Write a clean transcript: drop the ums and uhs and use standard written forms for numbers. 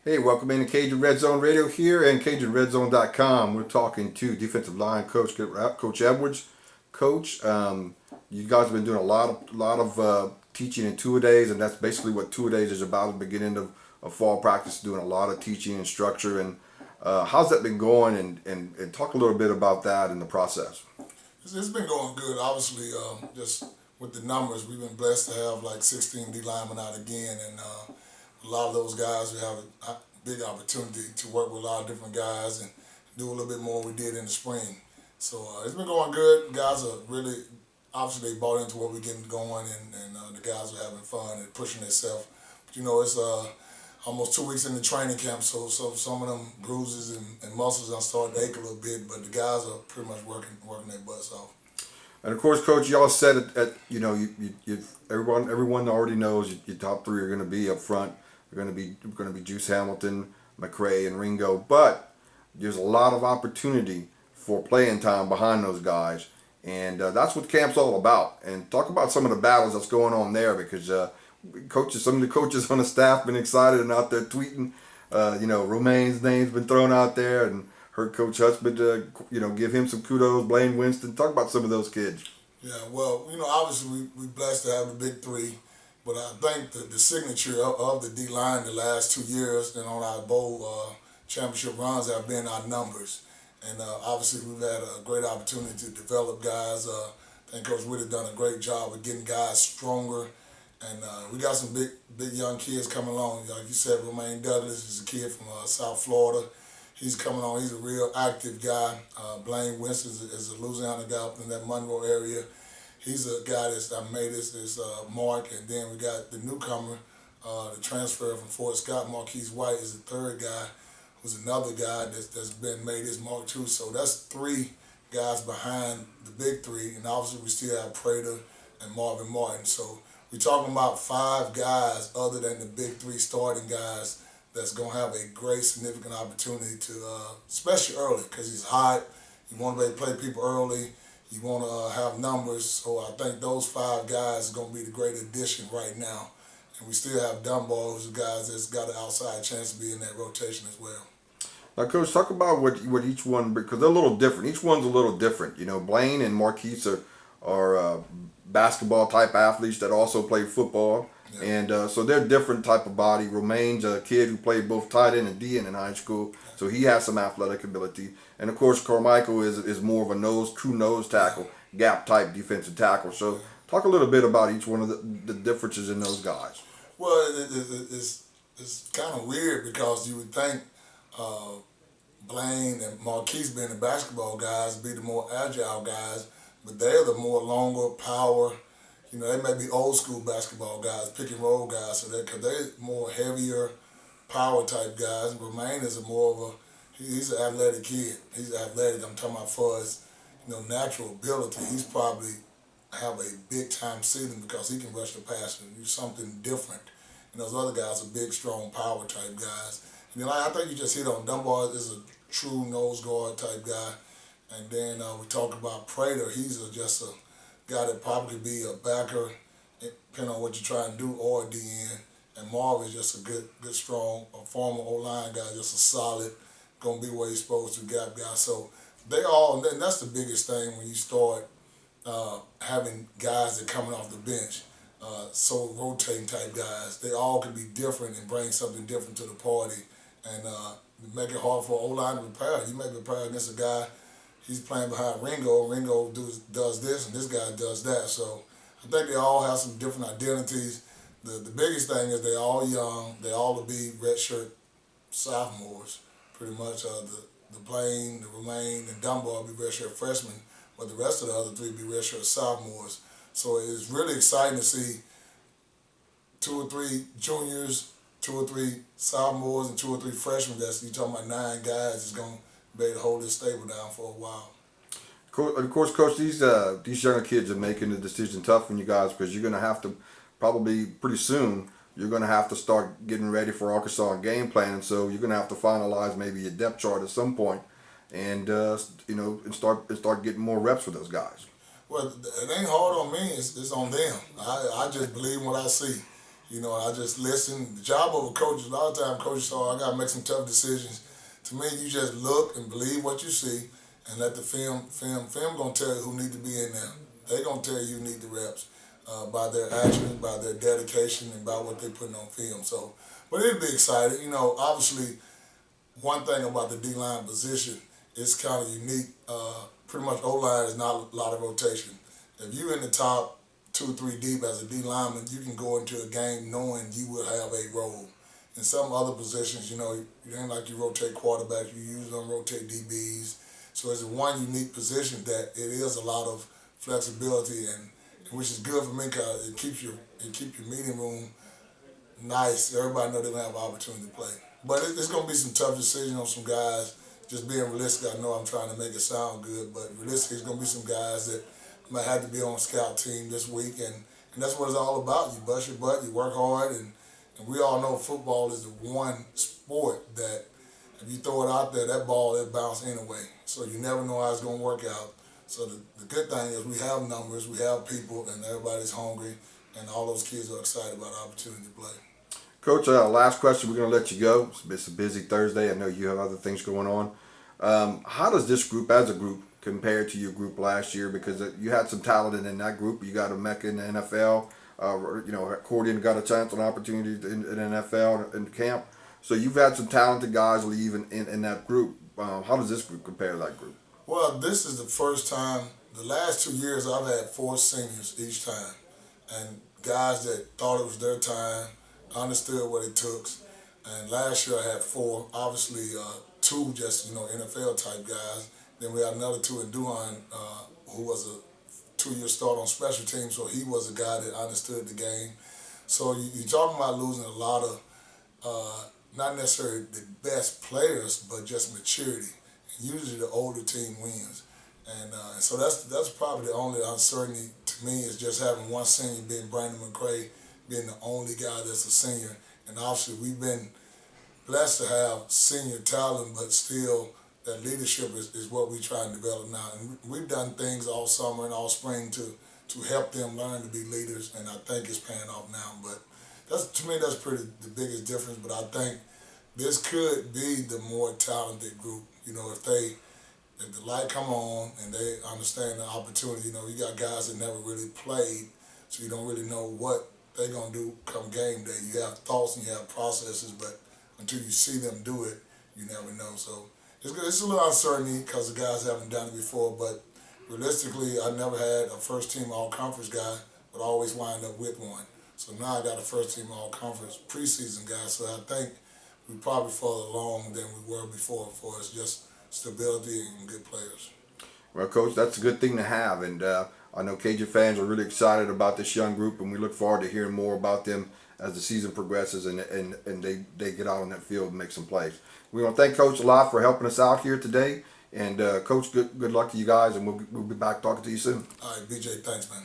Hey, welcome into Cajun Red Zone Radio here and CajunRedZone.com. We're talking to defensive line Coach Edwards. Coach, you guys have been doing a lot of teaching in two-a-days, and that's basically what two-a-days is about. At the beginning of fall practice, doing a lot of teaching and structure. And how's that been going? And talk a little bit about that in the process. It's been going good. Obviously, just with the numbers, we've been blessed to have like 16 D linemen out again, and a lot of those guys we have a big opportunity to work with a lot of different guys and do a little bit more we did in the spring. So it's been going good. Guys are really obviously they bought into what we're getting going, and the guys are having fun and pushing themselves. But it's almost 2 weeks in the training camp, so some of them bruises and muscles are starting to ache a little bit, but the guys are pretty much working their butts off. And of course, Coach, y'all said it at everyone already knows your top three are going to be up front. They're going to be Juice Hamilton, McCray, and Ringo. But there's a lot of opportunity for playing time behind those guys, and that's what camp's all about. And talk about some of the battles that's going on there, because some of the coaches on the staff been excited and out there tweeting. Romaine's name's been thrown out there, and heard Coach Hutchman, give him some kudos. Blaine Winston, talk about some of those kids. Yeah, well, obviously we blessed to have the big three, but I think the signature of the D line the last 2 years and on our bowl championship runs have been our numbers, and obviously we've had a great opportunity to develop guys. I think Coach Witt has done a great job of getting guys stronger, and we got some big young kids coming along. Like you said, Romaine Douglas is a kid from South Florida. He's coming on. He's a real active guy. Blaine Winston is a Louisiana guy up in that Monroe area. He's a guy that's made his mark. And then we got the newcomer, the transfer from Fort Scott, Marquise White is the third guy, who's another guy that's been made his mark too. So that's three guys behind the big three. And obviously we still have Prater and Marvin Martin. So we're talking about five guys other than the big three starting guys that's going to have a great, significant opportunity to, especially early, because he's hot. You want to be able to play people early. You want to have numbers. So I think those five guys are going to be the great addition right now. And we still have Dunbar, who's a guy that's got an outside chance to be in that rotation as well. Now, Coach, talk about what each one, because they're a little different. Each one's a little different. Blaine and Marquise are basketball type athletes that also play football. Yeah. And so they're different type of body. Romaine's a kid who played both tight end and D end in high school, so he has some athletic ability. And of course, Carmichael is more of a true nose tackle, gap type defensive tackle. So talk a little bit about each one of the differences in those guys. Well, it's kind of weird because you would think Blaine and Marquise being the basketball guys be the more agile guys, but they're the more longer power. They may be old school basketball guys, pick and roll guys, so because they're more heavier, power type guys. And Romaine is he's an athletic kid. He's athletic. I'm talking about for his, natural ability. He's probably have a big time ceiling because he can rush the passer and do something different. And those other guys are big, strong, power type guys. And then I think you just hit on Dunbar is a true nose guard type guy. And then we talk about Prater. He's just a guy that probably be a backer, depending on what you're trying to do, or a DN. And Marv is just a good, strong, former O-line guy, just a solid, going to be where he's supposed to, gap guy. So and that's the biggest thing when you start having guys that coming off the bench, so rotating type guys. They all can be different and bring something different to the party and make it hard for O-line to prepare. You may prepare against a guy, he's playing behind Ringo. Ringo does this, and this guy does that. So I think they all have some different identities. The biggest thing is they all young. They all will be redshirt sophomores, pretty much. The Blaine, the Romaine, and Dunbar will be redshirt freshmen, but the rest of the other three will be redshirt sophomores. So it's really exciting to see 2 or 3 juniors, 2 or 3 sophomores, and 2 or 3 freshmen. You're talking about 9 guys is going to be able to hold this stable down for a while. Of course, Coach, these younger kids are making the decision tough on you guys, because you're going to have to probably pretty soon. You're going to have to start getting ready for Arkansas and game plan, so you're going to have to finalize maybe your depth chart at some point, and start getting more reps with those guys. Well, it ain't hard on me. It's on them. I just believe what I see. You know, I just listen. The job of a coach, a lot of times coaches say, I got to make some tough decisions. To me, you just look and believe what you see and let the film going to tell you who need to be in there. They going to tell you need the reps by their actions, by their dedication, and by what they putting on film. So, but it'll be exciting. You know, obviously, one thing about the D-line position, it's kind of unique. Pretty much O-line is not a lot of rotation. If you're in the top 2 or 3 deep as a D lineman, you can go into a game knowing you will have a role. In some other positions, you know, it ain't like you rotate quarterbacks, you usually don't rotate DBs. So it's one unique position that it is a lot of flexibility, and which is good for me because it keeps your meeting room nice. Everybody know they're going to have an opportunity to play. But it's going to be some tough decisions on some guys. Just being realistic, I know I'm trying to make it sound good, but realistically, it's going to be some guys that might have to be on a scout team this week, and that's what it's all about. You bust your butt, you work hard, and we all know football is the one sport that if you throw it out there, that ball will bounce anyway. So you never know how it's going to work out. So the good thing is we have numbers, we have people, and everybody's hungry, and all those kids are excited about the opportunity to play. Coach, last question. We're going to let you go. It's a busy Thursday. I know you have other things going on. How does this group, as a group, compare to your group last year? Because you had some talent in that group. You got a Mecca in the NFL. You know, Cordian got a chance, an opportunity in the NFL in camp. So you've had some talented guys leave in that group. How does this group compare to that group? Well, this is the first time. The last 2 years, I've had 4 seniors each time, and guys that thought it was their time, understood what it took. And last year I had 4. Obviously, 2 just NFL type guys. Then we had another 2 in Duhan, who was a 2-year start on special teams, so he was a guy that understood the game. So you're talking about losing a lot of, not necessarily the best players, but just maturity. Usually the older team wins. And so that's probably the only uncertainty to me, is just having one senior, being Brandon McCray, being the only guy that's a senior. And obviously we've been blessed to have senior talent, but still that leadership is what we try and develop now. And we've done things all summer and all spring to help them learn to be leaders, and I think it's paying off now. But to me, that's pretty the biggest difference. But I think this could be the more talented group. You know, if the light come on and they understand the opportunity. You know, you got guys that never really played, so you don't really know what they're going to do come game day. You have thoughts and you have processes, but until you see them do it, you never know. So it's a little uncertainty because the guys haven't done it before, but realistically, I never had a first-team all-conference guy, but I always wind up with one. So now I got a first-team all-conference preseason guy, so I think we're probably further along than we were before for us, just stability and good players. Well, Coach, that's a good thing to have, and I know Cajun fans are really excited about this young group, and we look forward to hearing more about them as the season progresses and they get out on that field and make some plays. We want to thank Coach a lot for helping us out here today, and Coach, good luck to you guys, and we'll be back talking to you soon. All right, BJ, thanks, man.